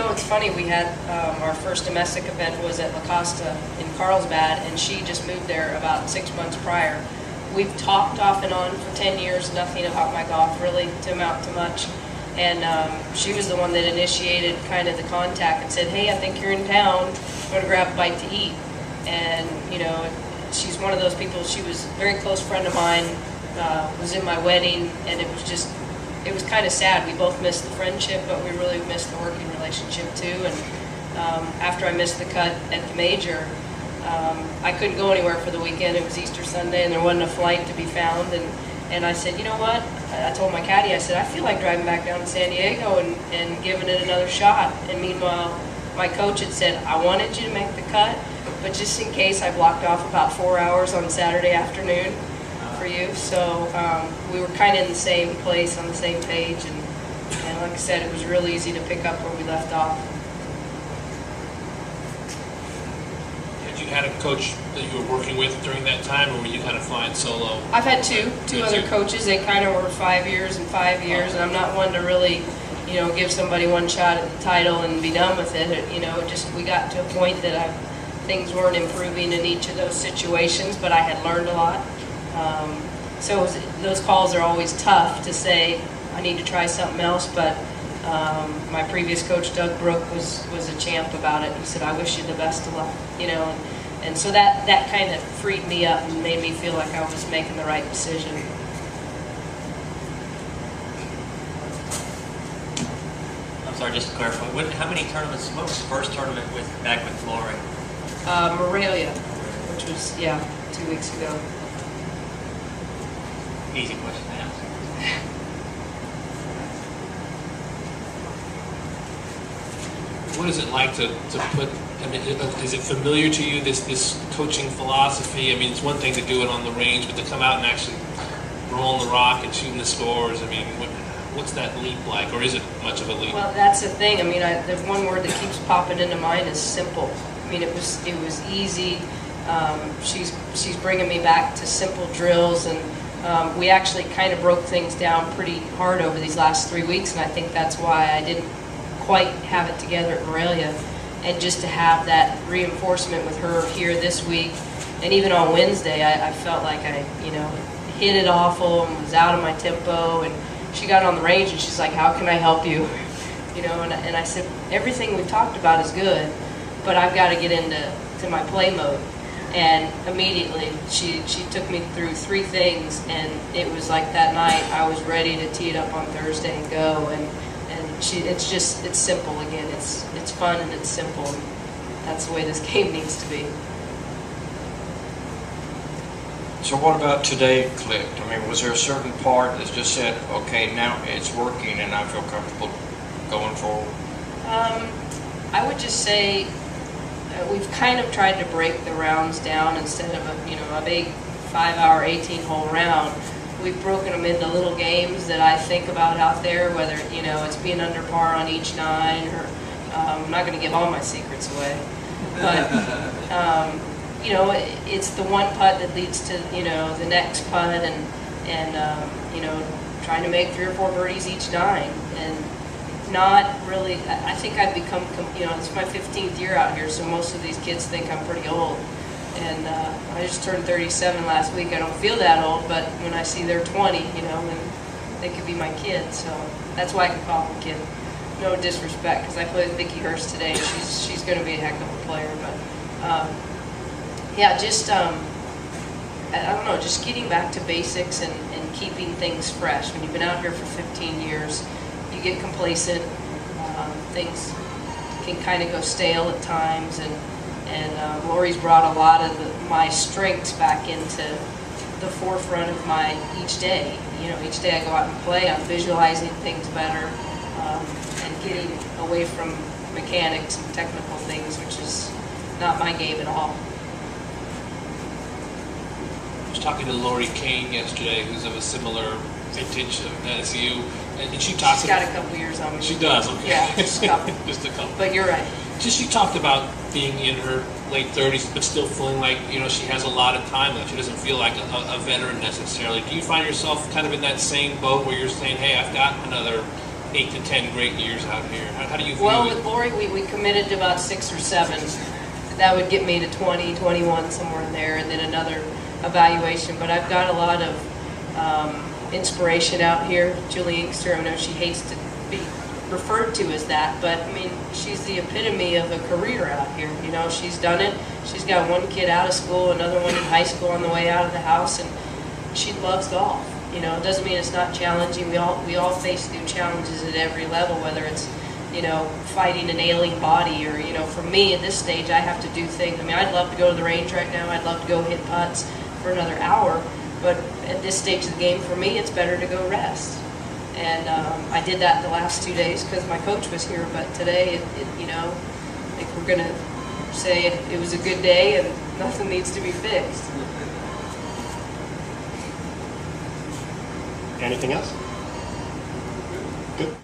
know, it's funny, we had our first domestic event was at La Costa in Carlsbad, and she just moved there about 6 months prior. We've talked off and on for 10 years, nothing about my golf really to amount to much. And she was the one that initiated kind of the contact and said, hey, I think you're in town, I'm going to grab a bite to eat. And, you know, she's one of those people, she was a very close friend of mine, was in my wedding, and it was kind of sad. We both missed the friendship, but we really missed the working relationship too. And after I missed the cut at the major, I couldn't go anywhere for the weekend. It was Easter Sunday, and there wasn't a flight to be found. And I said, you know what? I told my caddy, I said, I feel like driving back down to San Diego and giving it another shot. And meanwhile, my coach had said, I wanted you to make the cut, but just in case, I blocked off about 4 hours on Saturday afternoon for you. So we were kind of in the same place, on the same page. And like I said, it was real easy to pick up where we left off. Had a coach that you were working with during that time, or were you kind of flying solo? I've had two other coaches. They kind of were 5 years and 5 years, and I'm not one to really, you know, give somebody one shot at the title and be done with it. You know, just we got to a point that things weren't improving in each of those situations, but I had learned a lot. So those calls are always tough to say, I need to try something else, but my previous coach, Doug Brook, was a champ about it. He said, I wish you the best of luck, you know. And so that kind of freed me up and made me feel like I was making the right decision. I'm sorry, just to clarify, how many tournaments, what was the first tournament back with Lori? Morelia, which was, 2 weeks ago. Easy question to ask. What is it like to put, I mean, is it familiar to you, this coaching philosophy? I mean, it's one thing to do it on the range, but to come out and actually roll on the rock and shooting the scores, I mean, what's that leap like, or is it much of a leap? Well, that's the thing. I mean, there's one word that keeps popping into mind is simple. I mean, it was easy. She's bringing me back to simple drills, and we actually kind of broke things down pretty hard over these last 3 weeks, and I think that's why I didn't quite have it together at Morelia. And just to have that reinforcement with her here this week, and even on Wednesday, I felt like I, you know, hit it awful and was out of my tempo. And she got on the range and she's like, "How can I help you?" You know, and I said, "Everything we've talked about is good, but I've got to get into my play mode." And immediately, she took me through 3 things, and it was like that night I was ready to tee it up on Thursday and go. And it's simple again. It's fun and it's simple. And that's the way this game needs to be. So what about today clicked? I mean, was there a certain part that just said, okay, now it's working and I feel comfortable going forward? I would just say we've kind of tried to break the rounds down instead of a big 5-hour, 18-hole round. We've broken them into little games that I think about out there, whether, you know, it's being under par on each 9, or I'm not going to give all my secrets away, but you know, it's the one putt that leads to, you know, the next putt, and you know, trying to make 3 or 4 birdies each 9, and not really. I think I've become, you know, it's my 15th year out here, so most of these kids think I'm pretty old. And I just turned 37 last week. I don't feel that old, but when I see they're 20, you know, then they could be my kids. So that's why I can call them a kid. No disrespect, because I played with Vicky Hurst today. She's going to be a heck of a player. But yeah, just I don't know, just getting back to basics and keeping things fresh. When you've been out here for 15 years, you get complacent. Things can kind of go stale at times, and Lori's brought a lot of my strengths back into the forefront of my each day. You know, each day I go out and play, I'm visualizing things better, and getting away from mechanics and technical things, which is not my game at all. I was talking to Lori Kane yesterday, who's of a similar vintage as you, and she talks. She's got a couple years on me. She does. Okay. Yeah, just a couple. Just a couple. But you're right. She talked about being in her late 30s, but still feeling like, you know, she has a lot of time left. She doesn't feel like a veteran necessarily. Do you find yourself kind of in that same boat where you're saying, hey, I've got another 8 to 10 great years out here? How do you view Well, it? with Lori, we committed to about 6 or 7. That would get me to 20, 21, somewhere in there, and then another evaluation. But I've got a lot of inspiration out here. Julie Inkster, I know she hates to be referred to as that, but I mean, she's the epitome of a career out here. You know, she's done it. She's got one kid out of school, another one in high school on the way out of the house, and she loves golf. You know, it doesn't mean it's not challenging. We all face new challenges at every level, whether it's, you know, fighting an ailing body or, you know, for me at this stage, I have to do things. I mean, I'd love to go to the range right now. I'd love to go hit putts for another hour, but at this stage of the game, for me, it's better to go rest. And I did that the last 2 days because my coach was here, but today, you know, I think we're going to say it was a good day and nothing needs to be fixed. Anything else? Good.